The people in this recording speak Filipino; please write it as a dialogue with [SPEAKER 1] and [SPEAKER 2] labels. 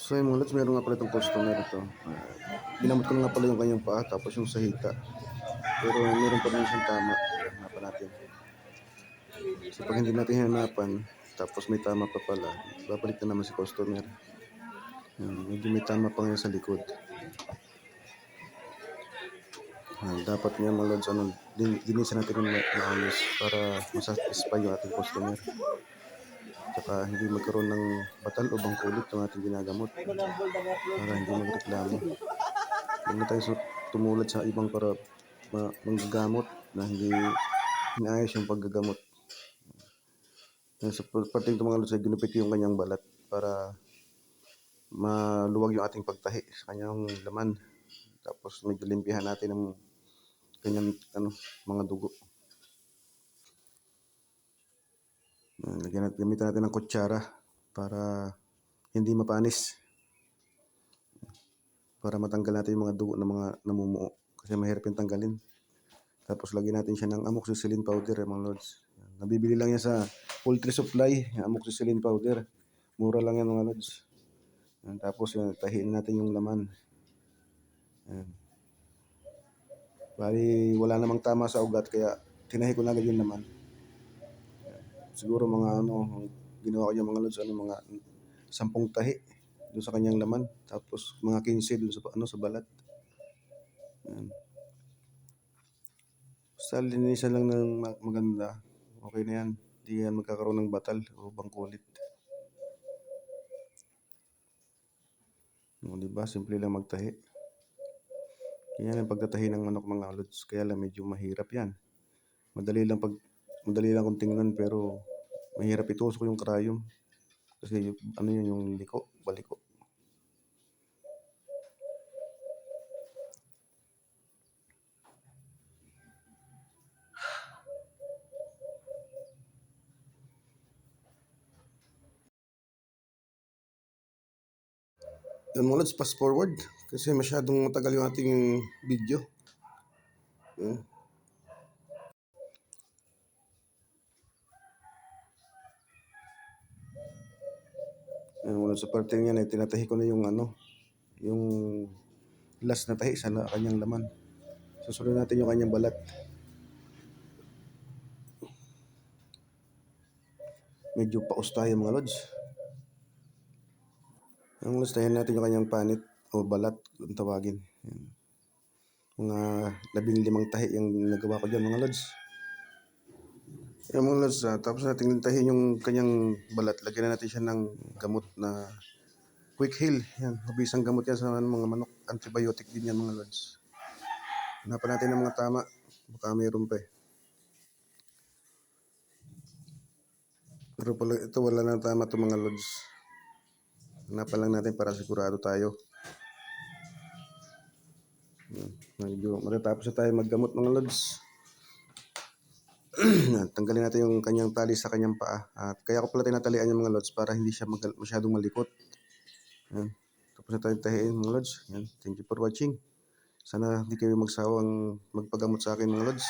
[SPEAKER 1] So yung mga lods, meron nga pala itong customer ito. Ginamot ko na nga pala yung kanyang paa tapos yung sa hita. Pero meron pa rin siyang tama. Hanapan natin. So pag hindi natin hanapan, tapos may tama pa pala, babalik na naman si customer. Medyo may tama pa ngayon sa likod. Dapat nga mga lods, linisan natin yung maayos para masatisfy yung ating customer. Tsaka hindi magkaroon ng batal o bangkulit yung ating ginagamot para hindi magreklamo. Huwag na tayo tumulad sa ibang para manggagamot na hindi inaayos yung paggagamot. Sa parting ito mga lods, ay ginupit yung kanyang balat para maluwag yung ating pagtahi sa kanyang laman. Tapos medyo limpihan natin ng kanyang mga dugo. Gamitan natin ng kutsara para hindi mapanis. Para matanggal natin yung mga dugo ng mga namumuo. Kasi mahirap yung tanggalin. Tapos lagyan natin siya ng amoxicillin powder mga lods. Nabibili lang yan sa poultry supply, amoxicillin powder. Mura lang yan mga lods. Tapos tahiin natin yung laman. Bali wala namang tama sa ugat kaya tinahi ko na agad yung laman. Siguro mga ginawa ko yung mga lods, mga 10 tahi doon sa kanyang laman. Tapos mga 15 doon sa balat. Basta linisan lang ng maganda, okay na yan. Hindi yan magkakaroon ng batal o bangkulit. Diba? Simple lang magtahi. Yan ang pagtatahi ng manok mga lods. Kaya lang medyo mahirap yan. Madali lang kung tingnan pero mahirap itusok yung karayom. Kasi yun yung baliko. Yan mga lods, fast forward kasi masyadong matagal yung ating video. Yan mga lods, sa parte niyan ay tinatahi ko na yung last na tahi sa kanyang laman. Susunod natin yung kanyang balat. Medyo paus tayo mga lods. Ang lods, tahin natin yung kanyang panit o balat kung tawagin. Yan. Mga 15 tahi yung nagawa ko dyan mga lods. Yan mga lods, tapos natin tahin yung kanyang balat. Lagyan na natin siya ng gamot na quick heal. Yan, mabisang gamot yan sa mga manok. Antibiotic din yan mga lods. Hanapan natin ng mga tama. Baka mayroon pa eh. Pero pala ito wala na tama ito mga lods. Hanapan lang natin para sigurado tayo. Medyo matatapos na tayo maggamot mga lods. Tanggalin natin yung kanyang tali sa kanyang paa. At kaya ko pala tinatalian yung mga lods para hindi siya masyadong malikot. Yan. Tapos na tayong tahiin mga lods. Yan. Thank you for watching. Sana hindi kayo magsawang magpagamot sa akin mga lods.